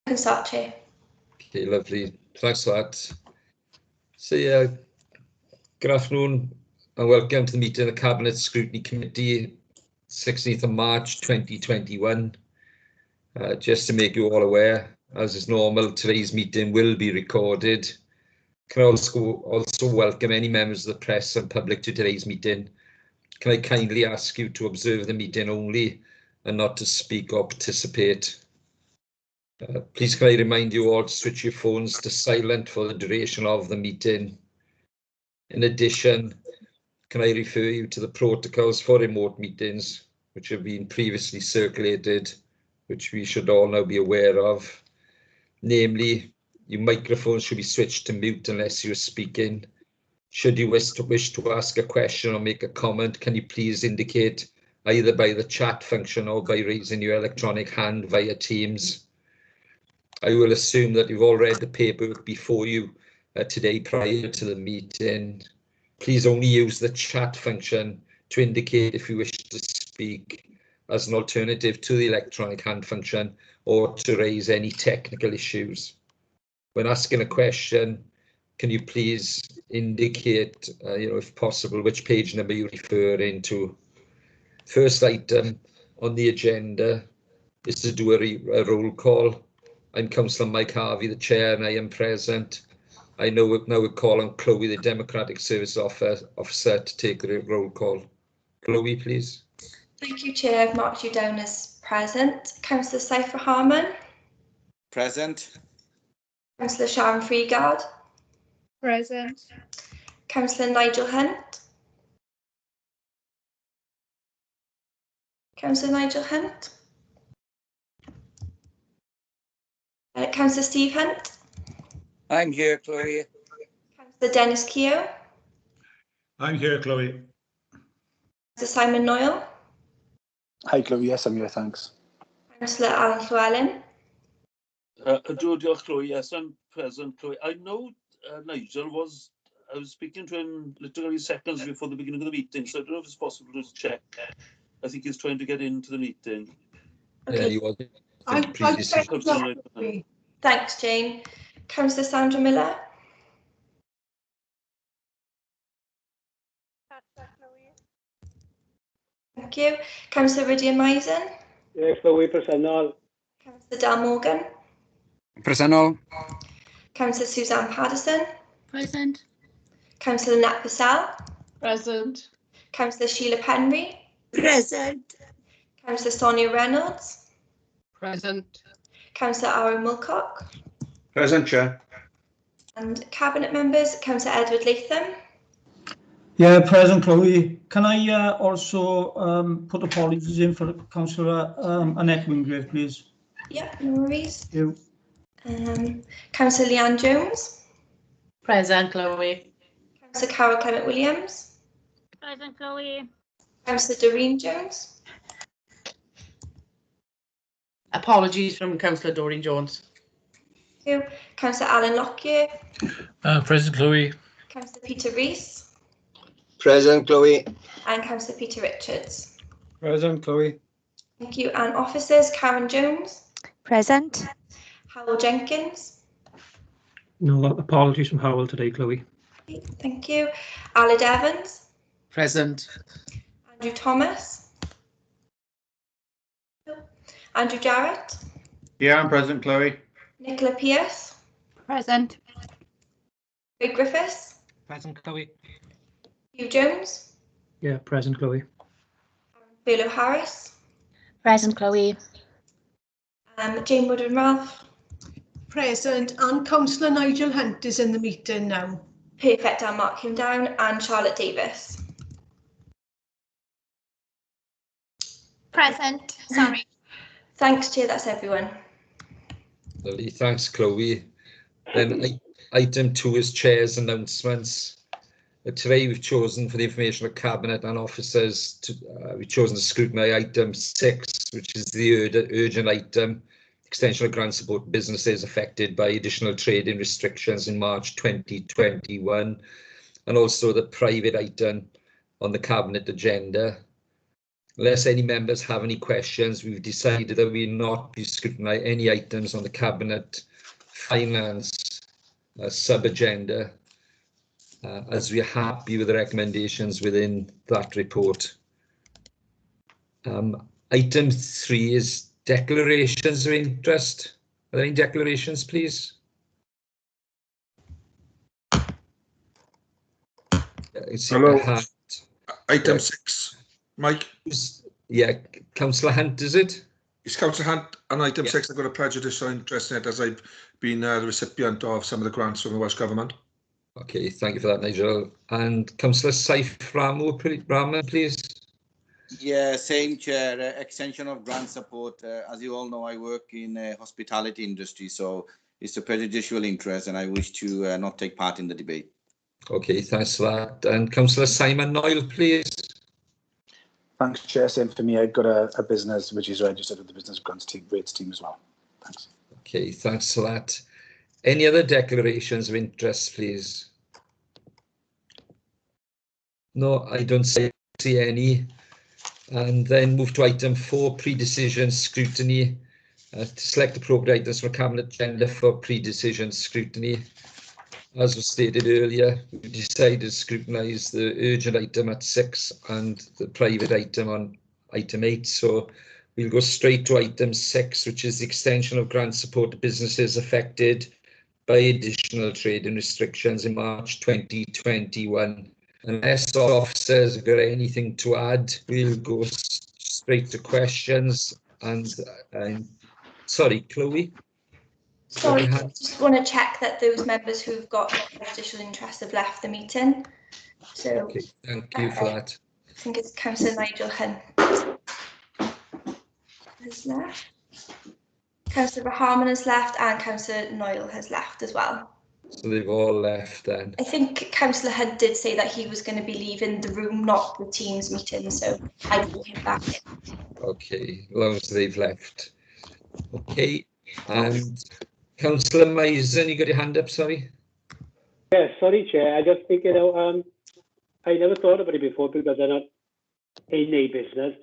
can start, Chair. Okay, lovely. Thanks for that. So, yeah, good afternoon and welcome to the meeting of the Cabinet Scrutiny Committee, 16th of March 2021. Just to make you all aware, as is normal, today's meeting will be recorded. Can I also welcome any members of the press and public to today's meeting. Can I kindly ask you to observe the meeting only and not to speak or participate? Please can I remind you all to switch your phones to silent for the duration of the meeting. In addition, can I refer you to the protocols for remote meetings, which have been previously circulated, which we should all now be aware of. Namely, your microphone should be switched to mute unless you're speaking. Should you wish to ask a question or make a comment, can you please indicate either by the chat function or by raising your electronic hand via Teams. I will assume that you've all read the paperwork before you today prior to the meeting. Please only use the chat function to indicate if you wish to speak as an alternative to the electronic hand function or to raise any technical issues. When asking a question, can you please indicate, if possible, which page number you're referring to? First item on the agenda is to do a roll call. I'm Councillor Mike Harvey, the chair, and I am present. I now would call on Chloe, the Democratic Service Officer, to take the roll call. Chloe, please. Thank you, Chair. I've marked you down as present. Councillor Cypher Harman. Present. Councillor Sharon Freegard. Present. Councillor Nigel Hunt. Councillor Nigel Hunt. Councillor Steve Hunt. I'm here, Chloe. Councillor Dennis Keogh. I'm here, Chloe. Councillor Simon Noyle. Hi, Chloe. Yes, I'm here, thanks. Councillor Alan Llewellyn. Diolch, Chloe. Yes, I'm present, Chloe. I know Nigel was, I was speaking to him literally seconds before the beginning of the meeting, so I don't know if it's possible to check. I think he's trying to get into the meeting. Okay. Yeah, you are. Thanks, Jane. Councillor Sandra Miller. Thank you. Councillor Rydia Maisen. Yes, Chloe, presennol. Councillor Dal Morgan. Presennol. Councillor Suzanne Paddison. Present. Councillor Nat Purcell. Present. Councillor Sheila Penry. Present. Councillor Sonia Reynolds. Present. Councillor Aaron Wilcock. Present, Chair. And Cabinet members, Councillor Edward Latham. Yeah, present, Chloe. Can I also put apologies in for Councillor Annette Wingrave, please? Yeah, no worries. Thank you. Councillor Leanne Jones. Present, Chloe. Councillor Carol Clement Williams. Present, Chloe. Councillor Doreen Jones. Apologies from Councillor Doreen Jones. Thank you. Councillor Alan Lockyer. Present, Chloe. Councillor Peter Rees. Present, Chloe. And Councillor Peter Richards. Present, Chloe. Thank you. And officers, Karen Jones. Present. Howell Jenkins. No apologies from Howell today, Chloe. Thank you. Aled Evans. Present. Andrew Thomas. Andrew Jarrett. Yeah, I'm present, Chloe. Nicola Pierce. Present. Craig Griffiths. Present, Chloe. Hugh Jones. Yeah, present, Chloe. Philo Harris. Present, Chloe. Jane Woodard Ralph. Present. And Councillor Nigel Hunt is in the meeting now. Perfect, I'll mark him down. And Charlotte Davis. Present. Sorry. Thanks, Chair, that's everyone. Lovely, thanks, Chloe. Then item 2 is Chair's announcements. Today we've chosen for the information of Cabinet and officers, we've chosen to scrutinise item 6, which is the urgent item, extension of grant support to businesses affected by additional trading restrictions in March 2021, and also the private item on the Cabinet agenda. Unless any members have any questions, we've decided that we will not be scrutinising any items on the Cabinet Finance sub-agenda, as we are happy with the recommendations within that report. Item 3 is declarations of interest. Are there any declarations, please? Hello. Item 6, Mike. Yeah, Councillor Hunt, is it? It's Councillor Hunt, and item 6, I've got a prejudicial interest in it as I've been the recipient of some of the grants from the Welsh Government. Okay, thank you for that, Nigel. And Councillor Saif Rahman, please. Yeah, same chair, extension of grant support. As you all know, I work in hospitality industry, so it's a prejudicial interest and I wish to not take part in the debate. Okay, thanks for that. And Councillor Simon Noyle, please. Thanks, Chair. Same for me. I've got a business which is registered with the Business Grants team, rates team as well. Thanks. Okay, thanks for that. Any other declarations of interest, please? No, I don't see any. And then move to item 4, pre-decision scrutiny. To select appropriate items from Cabinet agenda for pre-decision scrutiny. As was stated earlier, we decided to scrutinise the urgent item at 6 and the private item on item 8. So we'll go straight to item 6, which is the extension of grant support to businesses affected by additional trading restrictions in March 2021. Unless officers have got anything to add, we'll go straight to questions. And sorry, Chloe. Sorry, I just want to check that those members who've got additional interest have left the meeting. So, okay, thank you for that. I think it's Councillor Nigel Hunt has left. Councillor Harman has left and Councillor Noyle has left as well. So they've all left then. I think Councillor Hunt did say that he was going to be leaving the room, not the Teams meeting, so I brought him back. Okay, as long as they've left. Okay, and Councillor Mason, you got your hand up, sorry? Yeah, sorry, Chair. I just think, I never thought about it before because I'm not in a business,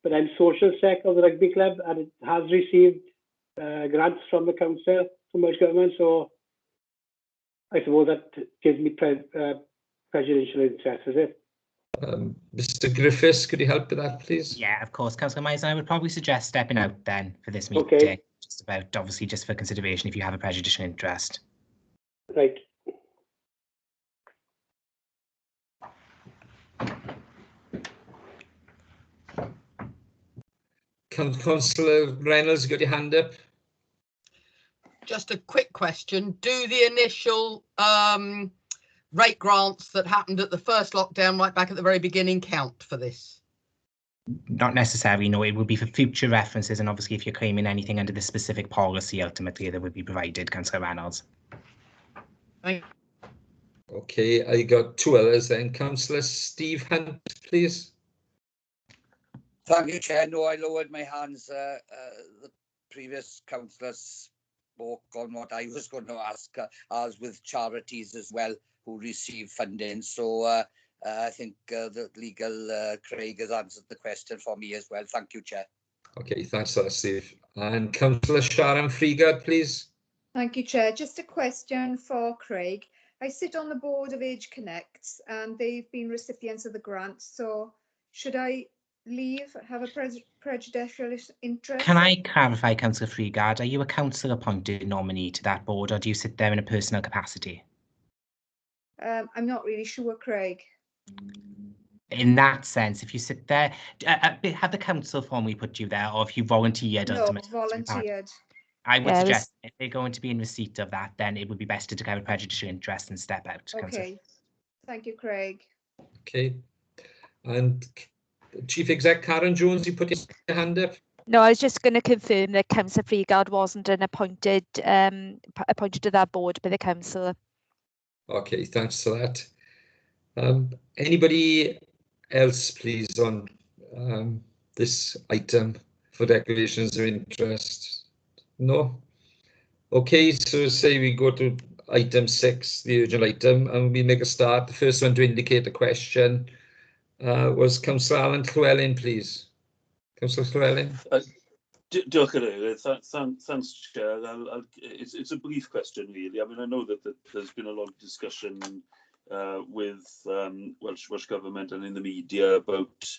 but I'm social sec of the rugby club and it has received grants from the council, from Welsh Government, so I suppose that gives me prejudicial interest, is it? Mr. Griffiths, could you help with that, please? Yeah, of course, Councillor Mason. I would probably suggest stepping out then for this meeting. Okay. Just about, obviously, just for consideration if you have a prejudicial interest. Right. Councillor Reynolds, you got your hand up? Just a quick question. Do the initial rate grants that happened at the first lockdown right back at the very beginning count for this? Not necessarily, no. It would be for future references, and obviously if you're claiming anything under the specific policy, ultimately that would be provided, Councillor Reynolds. Thank you. Okay, I got 2 others then. Councillor Steve Hunt, please. Thank you, Chair. No, I lowered my hands. The previous councillor spoke on what I was going to ask, as with charities as well, who receive funding. So I think the legal Craig has answered the question for me as well. Thank you, Chair. Okay, thanks for that, Steve. And Councillor Sharon Freegard, please. Thank you, Chair. Just a question for Craig. I sit on the board of Age Connect and they've been recipients of the grant. So should I leave, have a prejudicial interest? Can I clarify, Councillor Freegard, are you a council appointed nominee to that board, or do you sit there in a personal capacity? I'm not really sure, Craig. In that sense, if you sit there, have the council formally put you there, or if you volunteered? No, ultimately volunteered. I would suggest if they're going to be in receipt of that, then it would be best to declare a prejudicial interest and step out. Okay. Thank you, Craig. Okay. And Chief Exec Karen Jones, you put your hand up? No, I was just going to confirm that Councillor Freegard wasn't an appointed to that board by the council. Okay, thanks for that. Anybody else, please, on this item for declarations of interest? No? Okay, so say we go to item 6, the urgent item, and we make a start. The first one to indicate the question was Councillor Alan Llewellyn, please. Councillor Llewellyn. Diolch yn fawr. Thanks, Chair. It's a brief question, really. I mean, I know that there's been a lot of discussion with Welsh Government and in the media about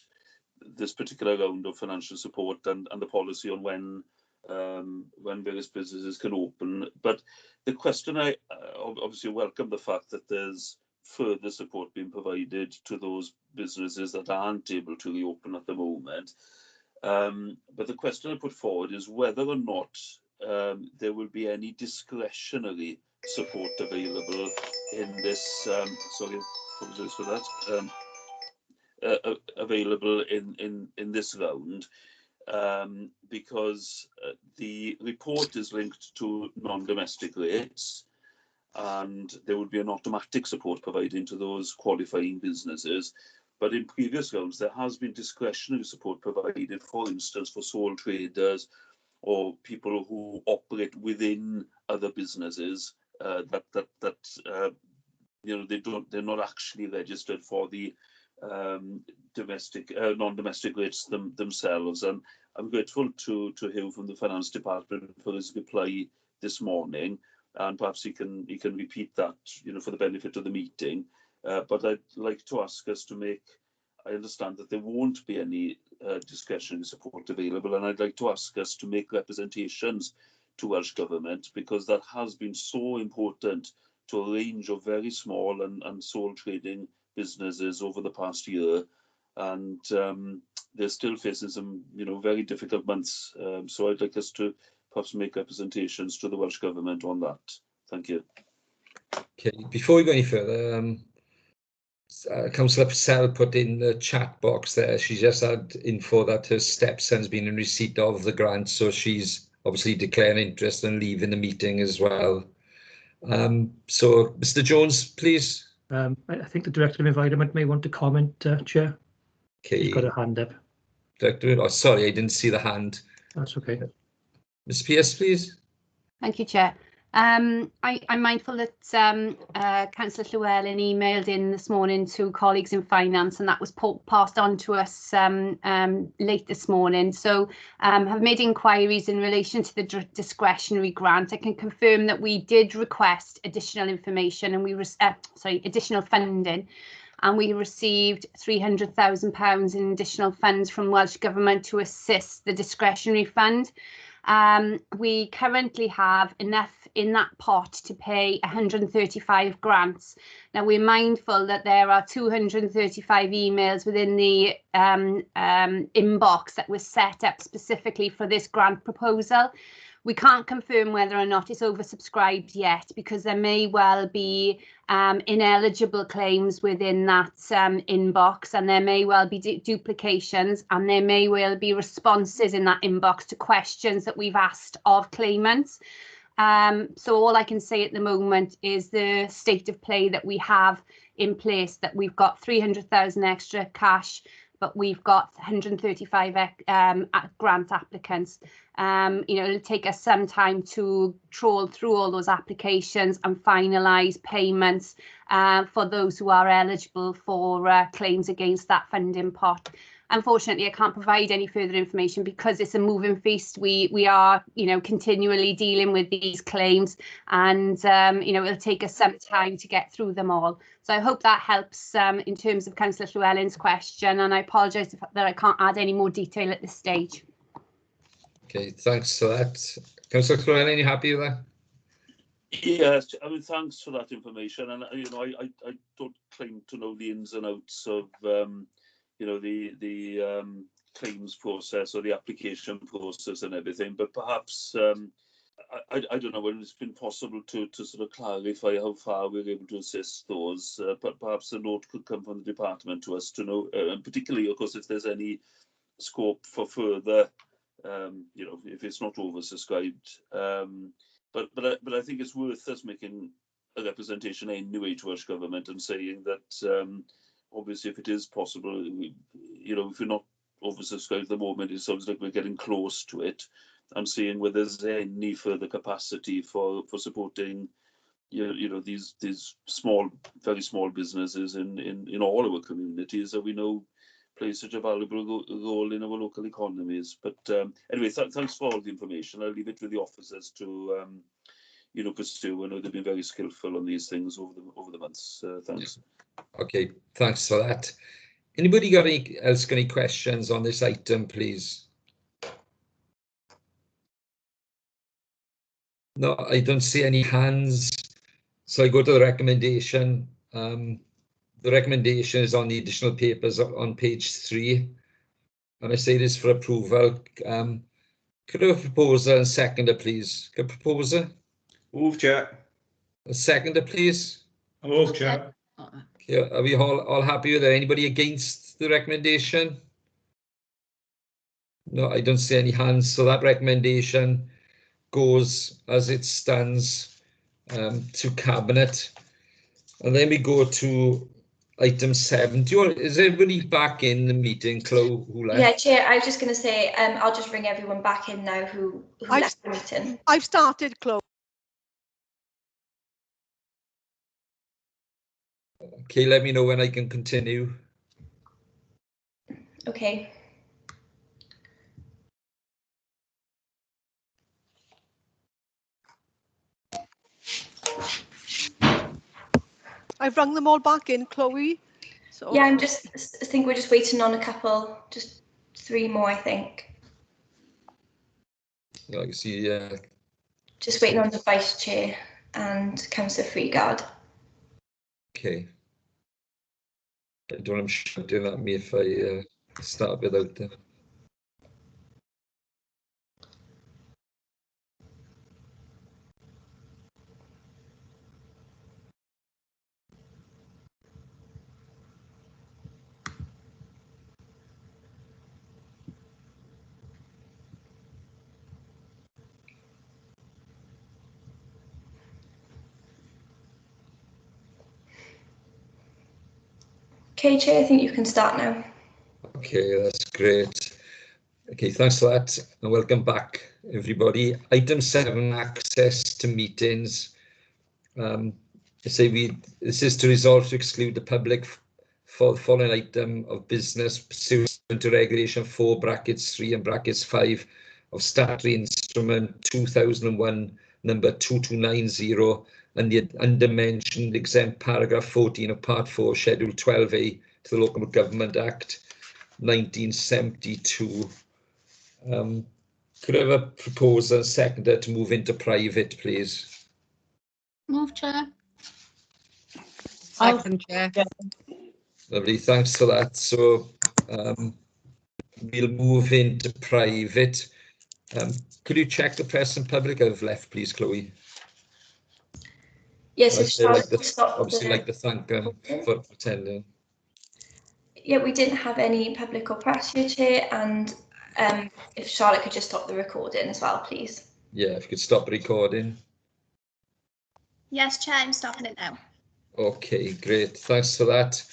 this particular round of financial support and the policy on when various businesses can open. But the question, I obviously welcome the fact that there's further support being provided to those businesses that aren't able to reopen at the moment. But the question I put forward is whether or not there will be any discretionary support available in this, sorry, apologies for that, available in this round, because the report is linked to non-domestic rates, and there would be an automatic support provided to those qualifying businesses. But in previous rounds, there has been discretionary support provided, for instance, for sole traders or people who operate within other businesses that you know, they're not actually registered for the non-domestic rates themselves. And I'm grateful to hear from the Finance Department for his reply this morning, and perhaps he can repeat that, you know, for the benefit of the meeting. But I'd like to ask us to make, I understand that there won't be any discretionary support available, and I'd like to ask us to make representations to Welsh Government, because that has been so important to a range of very small and sole trading businesses over the past year. And they're still facing some, you know, very difficult months. So I'd like us to perhaps make representations to the Welsh Government on that. Thank you. Okay, before we go any further, Councillor Purcell put in the chat box there, she just had info that her stepson's been in receipt of the grant, so she's obviously declaring interest and leaving the meeting as well. So, Mr. Jones, please. I think the Director of Environment may want to comment, Chair. Okay. He's got a hand up. Director, oh, sorry, I didn't see the hand. That's okay. Ms. Pearce, please. Thank you, Chair. I'm mindful that Councillor Llewellyn emailed in this morning to colleagues in finance, and that was passed on to us late this morning. So have made inquiries in relation to the discretionary grant. I can confirm that we did request additional information, and additional funding, and we received £300,000 in additional funds from Welsh Government to assist the discretionary fund. We currently have enough in that pot to pay 135 grants. Now, we're mindful that there are 235 emails within the inbox that was set up specifically for this grant proposal. We can't confirm whether or not it's oversubscribed yet, because there may well be ineligible claims within that inbox, and there may well be duplications, and there may well be responses in that inbox to questions that we've asked of claimants. So all I can say at the moment is the state of play that we have in place, that we've got 300,000 extra cash, but we've got 135 grant applicants. You know, it'll take us some time to trawl through all those applications and finalise payments for those who are eligible for claims against that funding pot. Unfortunately, I can't provide any further information because it's a moving feast. We are, you know, continually dealing with these claims, and you know, it'll take us some time to get through them all. So I hope that helps in terms of Councillor Llewellyn's question, and I apologise that I can't add any more detail at this stage. Okay, thanks for that. Councillor Llewellyn, are you happy with that? Yes, I mean, thanks for that information. And you know, I don't claim to know the ins and outs of you know, the claims process or the application process and everything, but perhaps I don't know whether it's been possible to sort of clarify how far we're able to assist those, but perhaps a note could come from the department to us to know, and particularly, of course, if there's any scope for further, you know, if it's not oversubscribed. But I think it's worth us making a representation anyway to Welsh Government and saying that obviously, if it is possible, you know, if we're not oversubscribed at the moment, it sounds like we're getting close to it, and seeing whether there's any further capacity for supporting, you know, these small, very small businesses in all our communities that we know play such a valuable role in our local economies. But anyway, thanks for all the information. I'll leave it with the officers to you know, pursue. I know they've been very skillful on these things over the months. Thanks. Okay, thanks for that. Anybody got any questions on this item, please? No, I don't see any hands. So I go to the recommendation. The recommendation is on the additional papers on page 3. And I say this for approval. Could I have a proposer and seconder, please? Could I proposer? Move, Chair. A seconder, please. I move, Chair. Okay, are we all happy with it? Anybody against the recommendation? No, I don't see any hands. So that recommendation goes as it stands to Cabinet. And then we go to item 7. Is everybody back in the meeting, Chloe, who left? Yeah, Chair, I was just going to say, I'll just bring everyone back in now who left the meeting. I've started, Chloe. Okay, let me know when I can continue. Okay. I've rung them all back in, Chloe. So Yeah, I think we're just waiting on a couple, just 3 more, I think. I see. Just waiting on the Vice Chair and Councillor Freegard. Okay. I don't know, I'm shouting at me if I start without them. Okay, Chair, I think you can start now. Okay, that's great. Okay, thanks for that, and welcome back, everybody. Item 7, access to meetings. This is to resolve to exclude the public for the following item of business pursuant to regulation 4 brackets 3 and brackets 5 of statutory instrument 2001 number 2290 and the undermentioned exempt paragraph 14 of part 4 schedule 12A to the Local Government Act 1972. Could I have a proposer and seconder to move into private, please? Move, Chair. Second, Chair. Lovely, thanks for that. So we'll move into private. Could you check the press and public have left, please, Chloe? Yes, I'd like to thank them for attending. Yeah, we didn't have any public or press here, Chair, and if Charlotte could just stop the recording as well, please. Yeah, if you could stop recording. Yes, Chair, I'm stopping it now. Okay, great. Thanks for that.